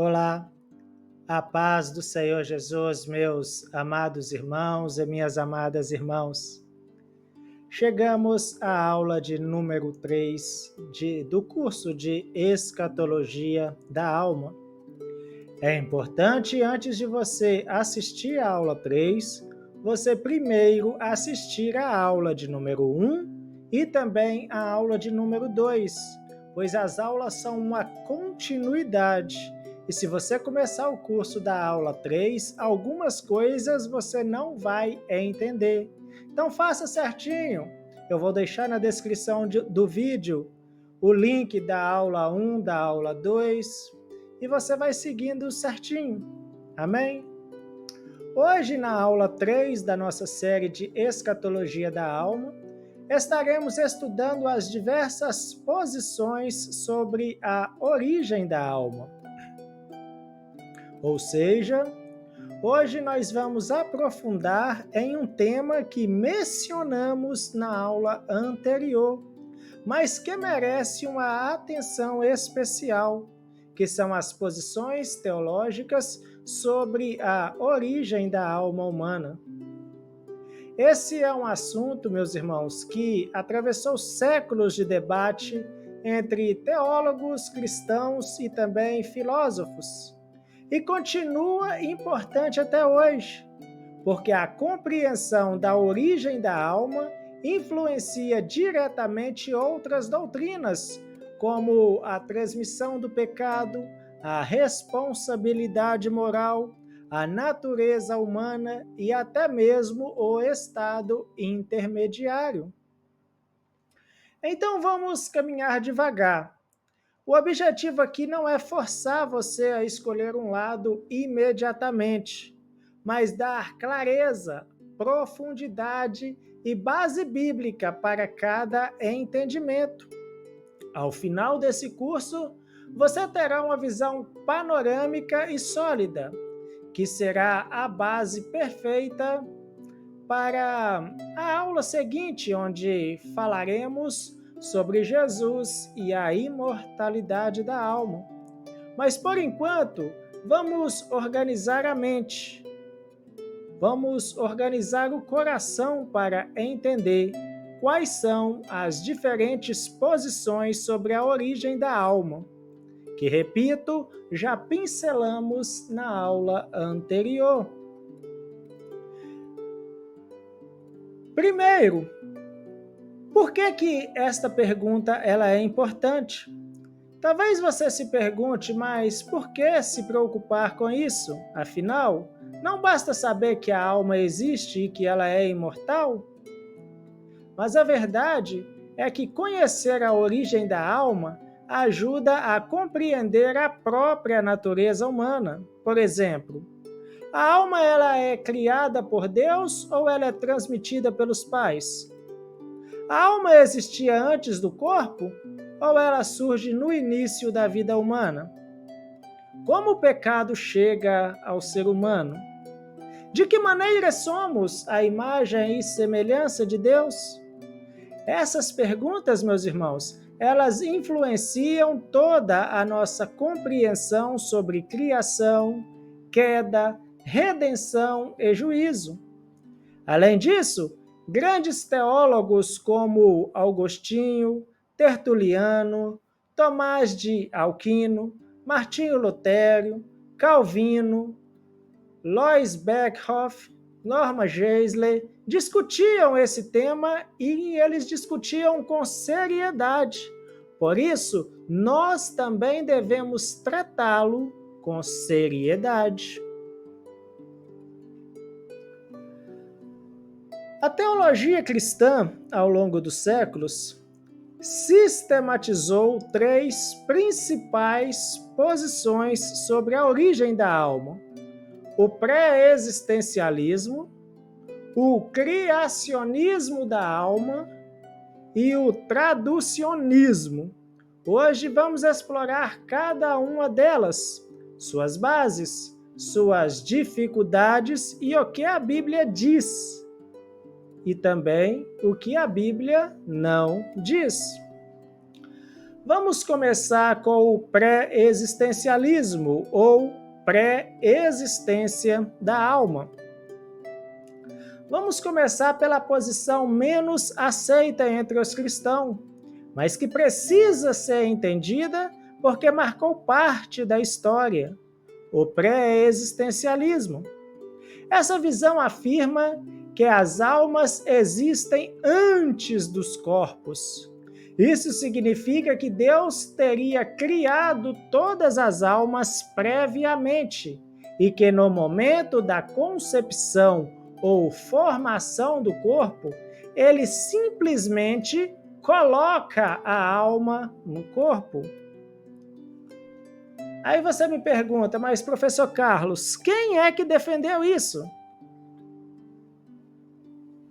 Olá, a paz do Senhor Jesus, meus amados irmãos e minhas amadas irmãs. Chegamos à aula de número 3 do curso de Escatologia da Alma. É importante, antes de você assistir a aula 3, você primeiro assistir a aula de número 1 e também a aula de número 2, pois as aulas são uma continuidade. E se você começar o curso da aula 3, algumas coisas você não vai entender. Então faça certinho. Eu vou deixar na descrição do vídeo o link da aula 1, da aula 2, e você vai seguindo certinho. Amém? Hoje, na aula 3 da nossa série de Escatologia da Alma, estaremos estudando as diversas posições sobre a origem da alma. Ou seja, hoje nós vamos aprofundar em um tema que mencionamos na aula anterior, mas que merece uma atenção especial, que são as posições teológicas sobre a origem da alma humana. Esse é um assunto, meus irmãos, que atravessou séculos de debate entre teólogos cristãos e também filósofos, e continua importante até hoje, porque a compreensão da origem da alma influencia diretamente outras doutrinas, como a transmissão do pecado, a responsabilidade moral, a natureza humana e até mesmo o estado intermediário. Então vamos caminhar devagar. O objetivo aqui não é forçar você a escolher um lado imediatamente, mas dar clareza, profundidade e base bíblica para cada entendimento. Ao final desse curso, você terá uma visão panorâmica e sólida, que será a base perfeita para a aula seguinte, onde falaremos sobre Jesus e a imortalidade da alma. Mas, por enquanto, vamos organizar a mente. Vamos organizar o coração para entender quais são as diferentes posições sobre a origem da alma, que, repito, já pincelamos na aula anterior. Primeiro, por que esta pergunta ela é importante? Talvez você se pergunte, mas por que se preocupar com isso? Afinal, não basta saber que a alma existe e que ela é imortal? Mas a verdade é que conhecer a origem da alma ajuda a compreender a própria natureza humana. Por exemplo, a alma ela é criada por Deus ou ela é transmitida pelos pais? A alma existia antes do corpo ou ela surge no início da vida humana? Como o pecado chega ao ser humano? De que maneira somos a imagem e semelhança de Deus? Essas perguntas, meus irmãos, elas influenciam toda a nossa compreensão sobre criação, queda, redenção e juízo. Além disso, grandes teólogos como Agostinho, Tertuliano, Tomás de Aquino, Martinho Lutero, Calvino, Lois Beckhoff, Norma Geisler discutiam esse tema e eles discutiam com seriedade. Por isso, nós também devemos tratá-lo com seriedade. A teologia cristã, ao longo dos séculos, sistematizou 3 principais posições sobre a origem da alma: o pré-existencialismo, o criacionismo da alma e o traducionismo. Hoje vamos explorar cada uma delas, suas bases, suas dificuldades e o que a Bíblia diz. E também o que a Bíblia não diz. Vamos começar com o pré-existencialismo ou pré-existência da alma. Vamos começar pela posição menos aceita entre os cristãos, mas que precisa ser entendida porque marcou parte da história, o pré-existencialismo. Essa visão afirma que as almas existem antes dos corpos. Isso significa que Deus teria criado todas as almas previamente e que no momento da concepção ou formação do corpo, ele simplesmente coloca a alma no corpo. Aí você me pergunta, mas professor Carlos, quem é que defendeu isso?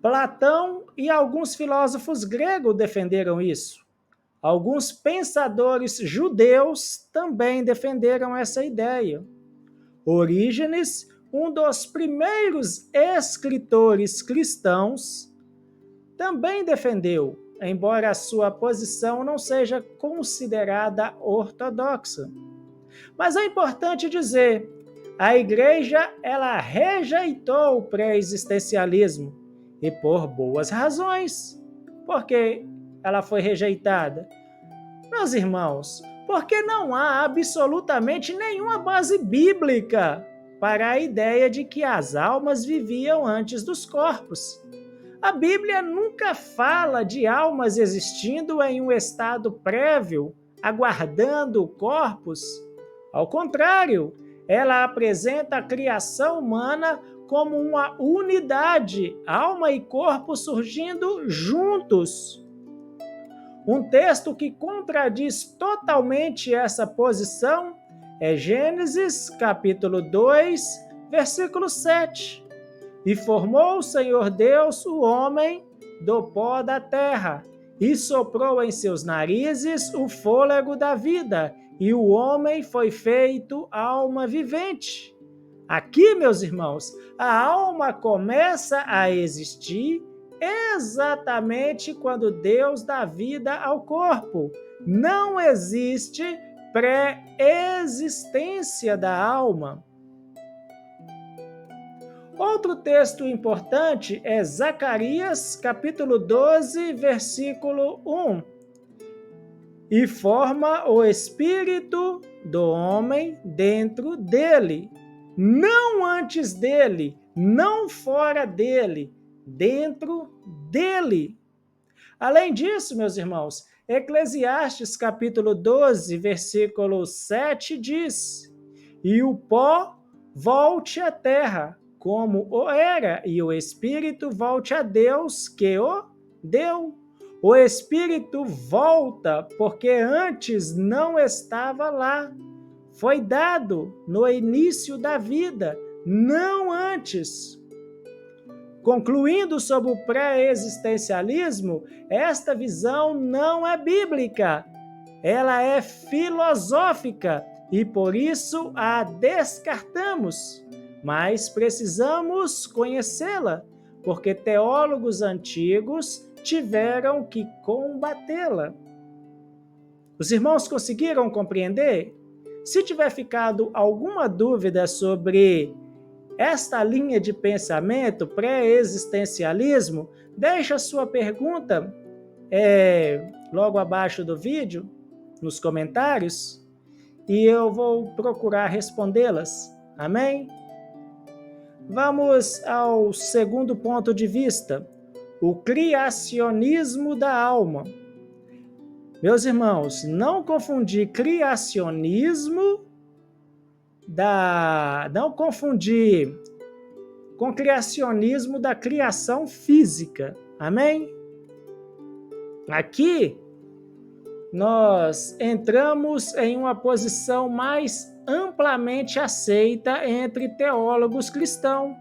Platão e alguns filósofos gregos defenderam isso. Alguns pensadores judeus também defenderam essa ideia. Orígenes, um dos primeiros escritores cristãos, também defendeu, embora a sua posição não seja considerada ortodoxa. Mas é importante dizer, a igreja ela rejeitou o pré-existencialismo e por boas razões. Por que ela foi rejeitada? Meus irmãos, porque não há absolutamente nenhuma base bíblica para a ideia de que as almas viviam antes dos corpos. A Bíblia nunca fala de almas existindo em um estado prévio, aguardando corpos. Ao contrário, ela apresenta a criação humana como uma unidade, alma e corpo surgindo juntos. Um texto que contradiz totalmente essa posição é Gênesis, capítulo 2, versículo 7. E formou o Senhor Deus o homem do pó da terra, e soprou em seus narizes o fôlego da vida, e o homem foi feito alma vivente. Aqui, meus irmãos, a alma começa a existir exatamente quando Deus dá vida ao corpo. Não existe pré-existência da alma. Outro texto importante é Zacarias, capítulo 12, versículo 1. E forma o espírito do homem dentro dele, não antes dele, não fora dele, dentro dele. Além disso, meus irmãos, Eclesiastes capítulo 12, versículo 7 diz: E o pó volte à terra, como o era, e o espírito volte a Deus que o deu. O espírito volta porque antes não estava lá. Foi dado no início da vida, não antes. Concluindo sobre o pré-existencialismo, esta visão não é bíblica, ela é filosófica e por isso a descartamos. Mas precisamos conhecê-la, porque teólogos antigos tiveram que combatê-la. Os irmãos conseguiram compreender? Se tiver ficado alguma dúvida sobre esta linha de pensamento, pré-existencialismo, deixa sua pergunta logo abaixo do vídeo, nos comentários, e eu vou procurar respondê-las. Amém? Vamos ao segundo ponto de vista, o criacionismo da alma. Meus irmãos, não confundir criacionismo não confundir com criacionismo da criação física. Amém? Aqui nós entramos em uma posição mais amplamente aceita entre teólogos cristãos,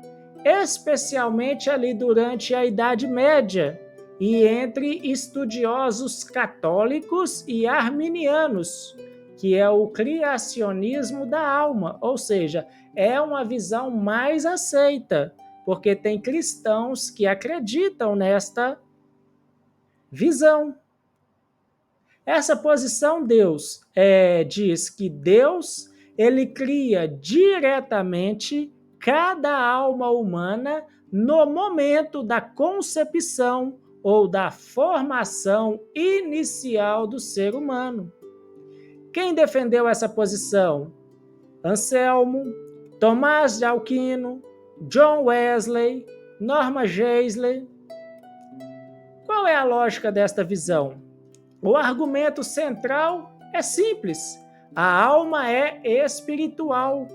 especialmente ali durante a Idade Média, e entre estudiosos católicos e arminianos, que é o criacionismo da alma, ou seja, é uma visão mais aceita, porque tem cristãos que acreditam nesta visão. Essa posição diz que Deus ele cria diretamente cada alma humana no momento da concepção ou da formação inicial do ser humano. Quem defendeu essa posição? Anselmo, Tomás de Aquino, John Wesley, Norma Geisler. Qual é a lógica desta visão? O argumento central é simples. A alma é espiritual.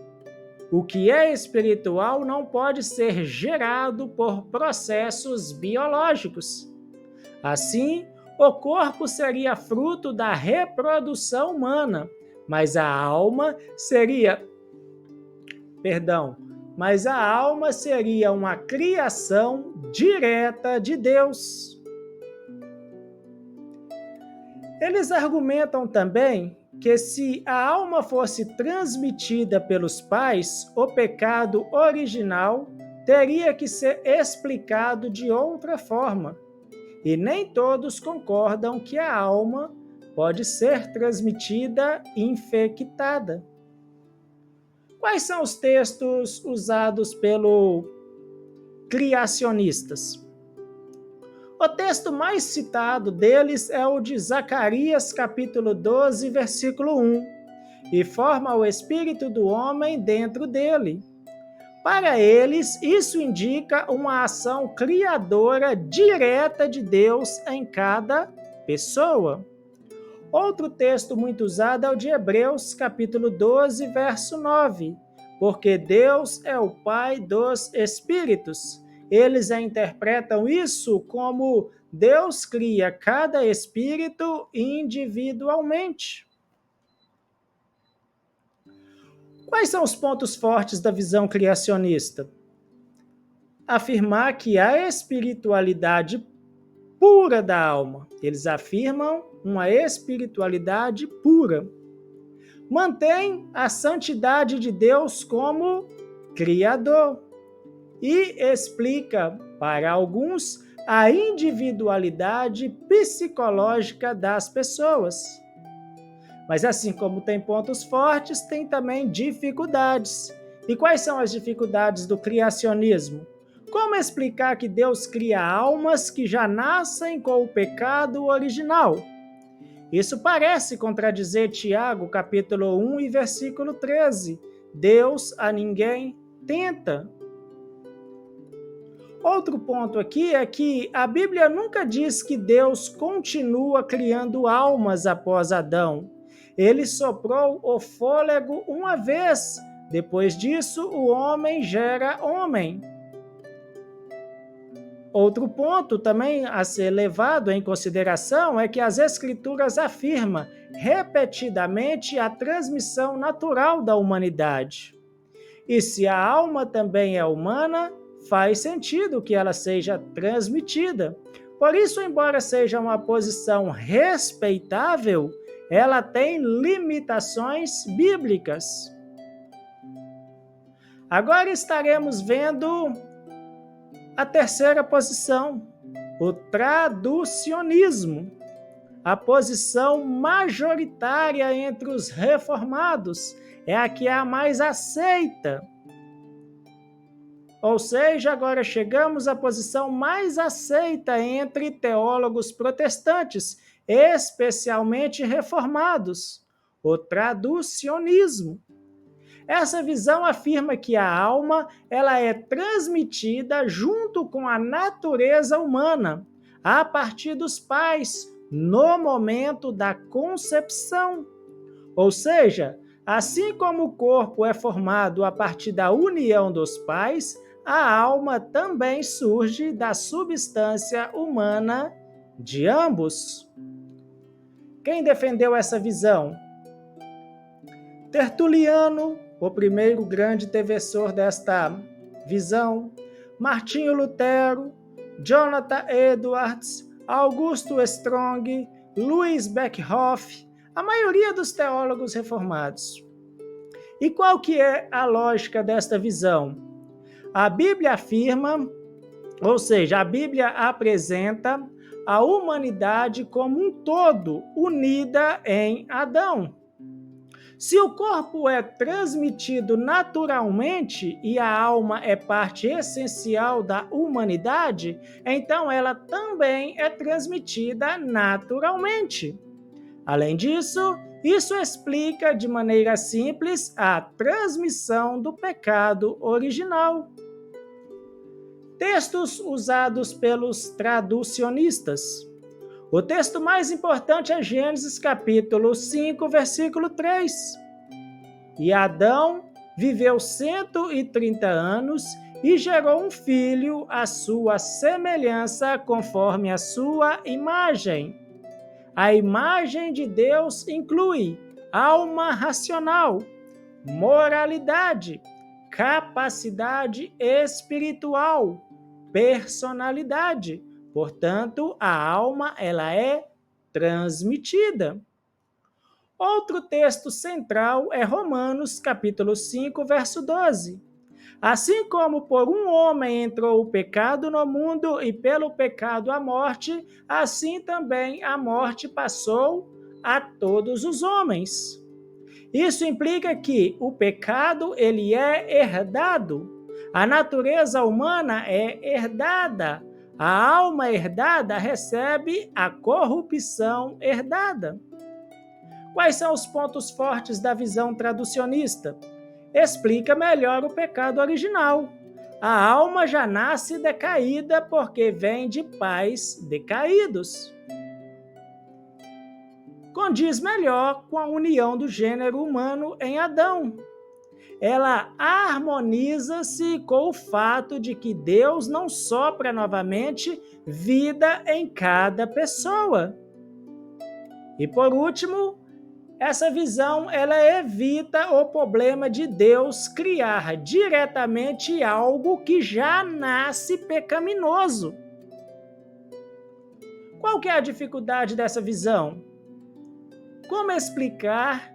O que é espiritual não pode ser gerado por processos biológicos. Assim, o corpo seria fruto da reprodução humana, mas a alma seria uma criação direta de Deus. Eles argumentam também que se a alma fosse transmitida pelos pais, o pecado original teria que ser explicado de outra forma. E nem todos concordam que a alma pode ser transmitida infectada. Quais são os textos usados pelos criacionistas? O texto mais citado deles é o de Zacarias, capítulo 12, versículo 1, e forma o espírito do homem dentro dele. Para eles, isso indica uma ação criadora direta de Deus em cada pessoa. Outro texto muito usado é o de Hebreus, capítulo 12, verso 9, porque Deus é o Pai dos Espíritos. Eles interpretam isso como Deus cria cada espírito individualmente. Quais são os pontos fortes da visão criacionista? Afirmar que a espiritualidade pura da alma. Eles afirmam uma espiritualidade pura. Mantém a santidade de Deus como Criador. E explica, para alguns, a individualidade psicológica das pessoas. Mas assim como tem pontos fortes, tem também dificuldades. E quais são as dificuldades do criacionismo? Como explicar que Deus cria almas que já nascem com o pecado original? Isso parece contradizer Tiago, capítulo 1 e versículo 13. Deus a ninguém tenta. Outro ponto aqui é que a Bíblia nunca diz que Deus continua criando almas após Adão. Ele soprou o fôlego uma vez. Depois disso, o homem gera homem. Outro ponto também a ser levado em consideração é que as Escrituras afirmam repetidamente a transmissão natural da humanidade. E se a alma também é humana, faz sentido que ela seja transmitida. Por isso, embora seja uma posição respeitável, ela tem limitações bíblicas. Agora estaremos vendo a terceira posição, o traducionismo, a posição majoritária entre os reformados, é a que é a mais aceita. Ou seja, agora chegamos à posição mais aceita entre teólogos protestantes, especialmente reformados, o traducionismo. Essa visão afirma que a alma ela é transmitida junto com a natureza humana, a partir dos pais, no momento da concepção. Ou seja, assim como o corpo é formado a partir da união dos pais, a alma também surge da substância humana de ambos. Quem defendeu essa visão? Tertuliano, o primeiro grande defensor desta visão, Martinho Lutero, Jonathan Edwards, Augusto Strong, Louis Beckhoff, a maioria dos teólogos reformados. E qual que é a lógica desta visão? A Bíblia afirma, ou seja, a Bíblia apresenta a humanidade como um todo, unida em Adão. Se o corpo é transmitido naturalmente e a alma é parte essencial da humanidade, então ela também é transmitida naturalmente. Além disso, isso explica de maneira simples a transmissão do pecado original. Textos usados pelos traducionistas. O texto mais importante é Gênesis capítulo 5, versículo 3. E Adão viveu 130 anos e gerou um filho à sua semelhança, conforme a sua imagem. A imagem de Deus inclui alma racional, moralidade, capacidade espiritual, personalidade. Portanto, a alma ela é transmitida. Outro texto central é Romanos, capítulo 5, verso 12. Assim como por um homem entrou o pecado no mundo e pelo pecado a morte, assim também a morte passou a todos os homens. Isso implica que o pecado ele é herdado. A natureza humana é herdada. A alma herdada recebe a corrupção herdada. Quais são os pontos fortes da visão traducionista? Explica melhor o pecado original. A alma já nasce decaída porque vem de pais decaídos. Condiz melhor com a união do gênero humano em Adão. Ela harmoniza-se com o fato de que Deus não sopra novamente vida em cada pessoa. E por último, essa visão ela evita o problema de Deus criar diretamente algo que já nasce pecaminoso. Qual que é a dificuldade dessa visão? Como explicar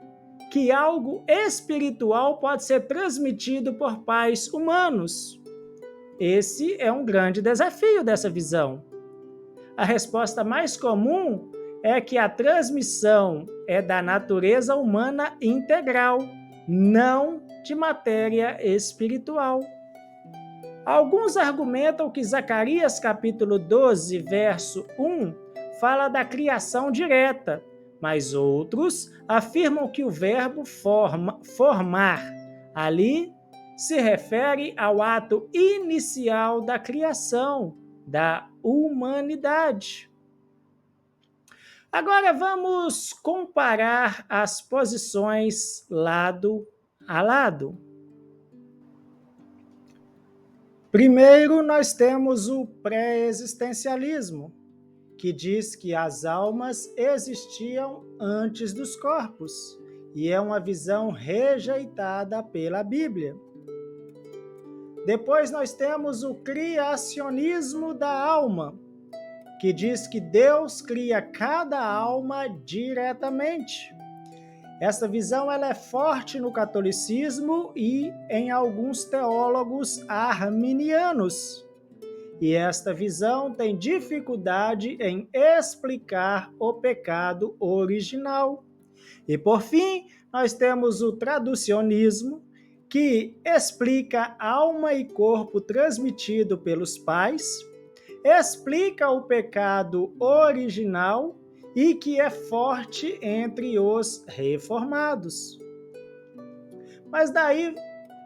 que algo espiritual pode ser transmitido por pais humanos? Esse é um grande desafio dessa visão. A resposta mais comum é que a transmissão é da natureza humana integral, não de matéria espiritual. Alguns argumentam que Zacarias capítulo 12, verso 1, fala da criação direta, mas outros afirmam que o verbo formar ali se refere ao ato inicial da criação da humanidade. Agora vamos comparar as posições lado a lado. Primeiro, nós temos o pré-existencialismo, que diz que as almas existiam antes dos corpos, e é uma visão rejeitada pela Bíblia. Depois nós temos o criacionismo da alma, que diz que Deus cria cada alma diretamente. Essa visão ela é forte no catolicismo e em alguns teólogos arminianos. E esta visão tem dificuldade em explicar o pecado original. E por fim, nós temos o traducionismo, que explica alma e corpo transmitido pelos pais, explica o pecado original e que é forte entre os reformados. Mas daí,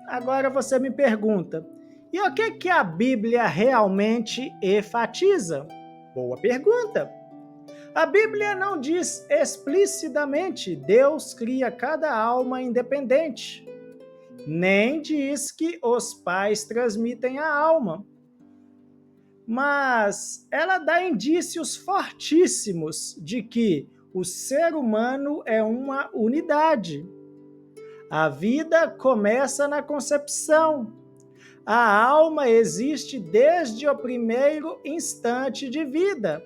agora você me pergunta, e o que a Bíblia realmente enfatiza? Boa pergunta. A Bíblia não diz explicitamente Deus cria cada alma independente, nem diz que os pais transmitem a alma. Mas ela dá indícios fortíssimos de que o ser humano é uma unidade. A vida começa na concepção. A alma existe desde o primeiro instante de vida.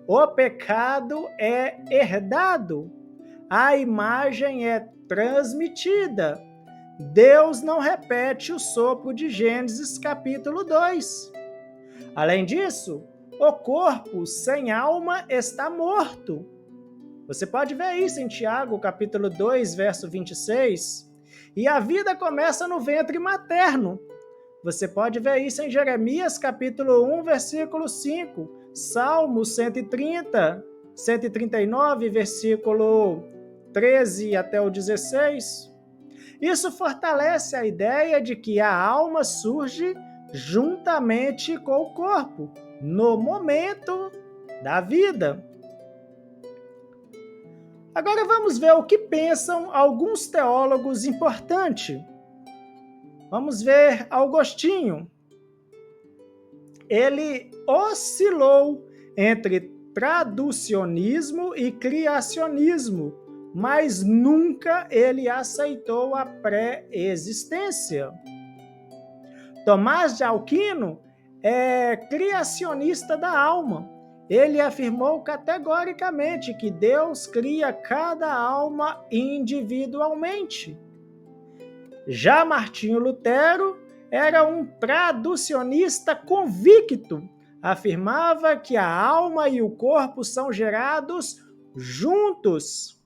O pecado é herdado. A imagem é transmitida. Deus não repete o sopro de Gênesis capítulo 2. Além disso, o corpo sem alma está morto. Você pode ver isso em Tiago, capítulo 2, verso 26. E a vida começa no ventre materno. Você pode ver isso em Jeremias, capítulo 1, versículo 5. Salmo 130, 139, versículo 13 até o 16. Isso fortalece a ideia de que a alma surge juntamente com o corpo, no momento da vida. Agora vamos ver o que pensam alguns teólogos importantes. Vamos ver Agostinho. Ele oscilou entre traducionismo e criacionismo, mas nunca ele aceitou a pré-existência. Tomás de Aquino é criacionista da alma. Ele afirmou categoricamente que Deus cria cada alma individualmente. Já Martinho Lutero era um traducionista convicto. Afirmava que a alma e o corpo são gerados juntos.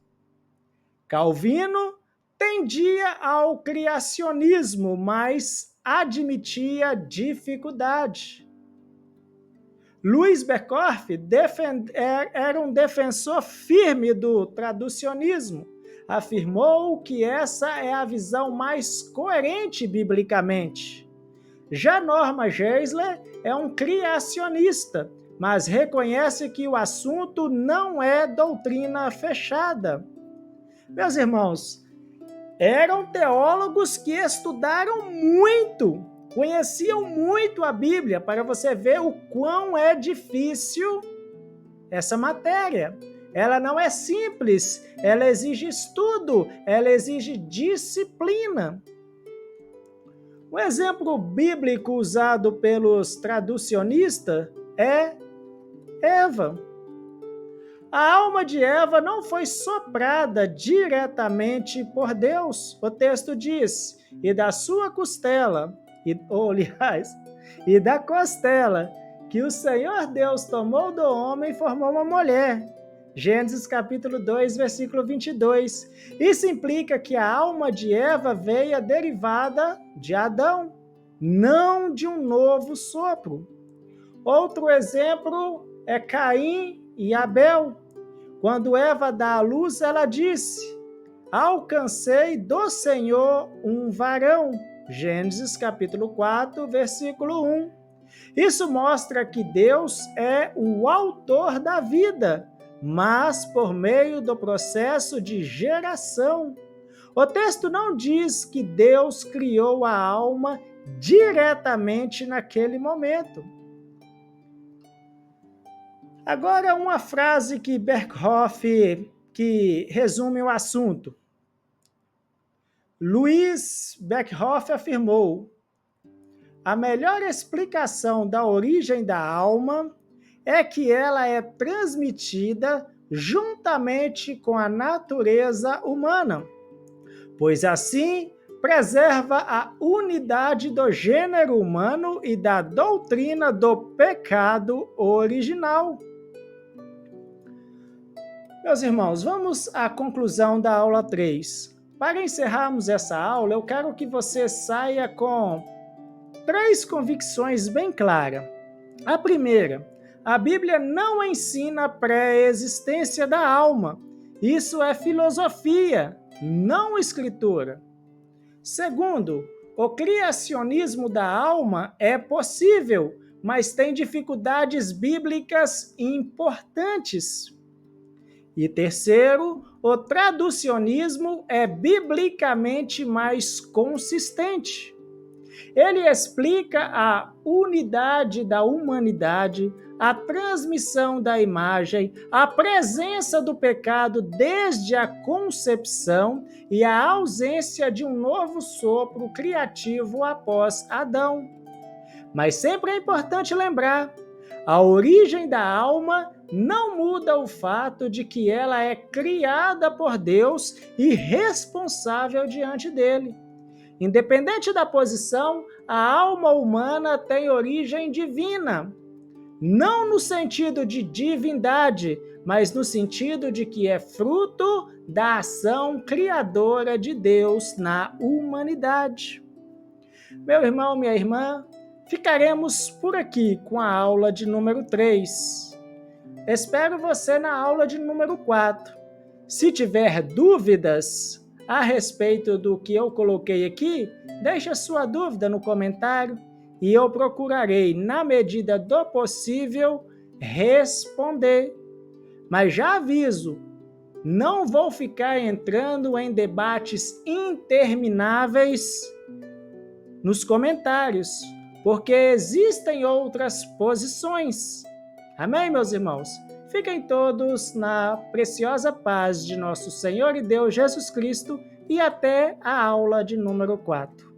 Calvino tendia ao criacionismo, mas admitia dificuldade. Louis Berkhoff era um defensor firme do traducionismo. Afirmou que essa é a visão mais coerente biblicamente. Já Norman Geisler é um criacionista, mas reconhece que o assunto não é doutrina fechada. Meus irmãos, eram teólogos que estudaram muito, conheciam muito a Bíblia, para você ver o quão é difícil essa matéria. Ela não é simples, ela exige estudo, ela exige disciplina. Um exemplo bíblico usado pelos traducionistas é Eva. A alma de Eva não foi soprada diretamente por Deus. O texto diz, e da sua costela, e da costela que o Senhor Deus tomou do homem, formou uma mulher. Gênesis capítulo 2, versículo 22. Isso implica que a alma de Eva veio derivada de Adão, não de um novo sopro. Outro exemplo é Caim e Abel. Quando Eva dá à luz, ela disse, alcancei do Senhor um varão. Gênesis capítulo 4, versículo 1. Isso mostra que Deus é o autor da vida, mas por meio do processo de geração. O texto não diz que Deus criou a alma diretamente naquele momento. Agora uma frase que Berkhoff que resume o assunto. Louis Berkhoff afirmou: a melhor explicação da origem da alma é que ela é transmitida juntamente com a natureza humana, pois assim preserva a unidade do gênero humano e da doutrina do pecado original. Meus irmãos, vamos à conclusão da aula 3. Para encerrarmos essa aula, eu quero que você saia com 3 convicções bem claras. A primeira, a Bíblia não ensina a pré-existência da alma. Isso é filosofia, não escritura. Segundo, o criacionismo da alma é possível, mas tem dificuldades bíblicas importantes. E terceiro, o traducionismo é biblicamente mais consistente. Ele explica a unidade da humanidade, a transmissão da imagem, a presença do pecado desde a concepção e a ausência de um novo sopro criativo após Adão. Mas sempre é importante lembrar, a origem da alma não muda o fato de que ela é criada por Deus e responsável diante dele. Independente da posição, a alma humana tem origem divina. não no sentido de divindade, mas no sentido de que é fruto da ação criadora de Deus na humanidade. Meu irmão, minha irmã, ficaremos por aqui com a aula de número 3. Espero você na aula de número 4. Se tiver dúvidas a respeito do que eu coloquei aqui, deixe a sua dúvida no comentário e eu procurarei, na medida do possível, responder. Mas já aviso, não vou ficar entrando em debates intermináveis nos comentários, porque existem outras posições. Amém, meus irmãos? Fiquem todos na preciosa paz de nosso Senhor e Deus Jesus Cristo e até a aula de número 4.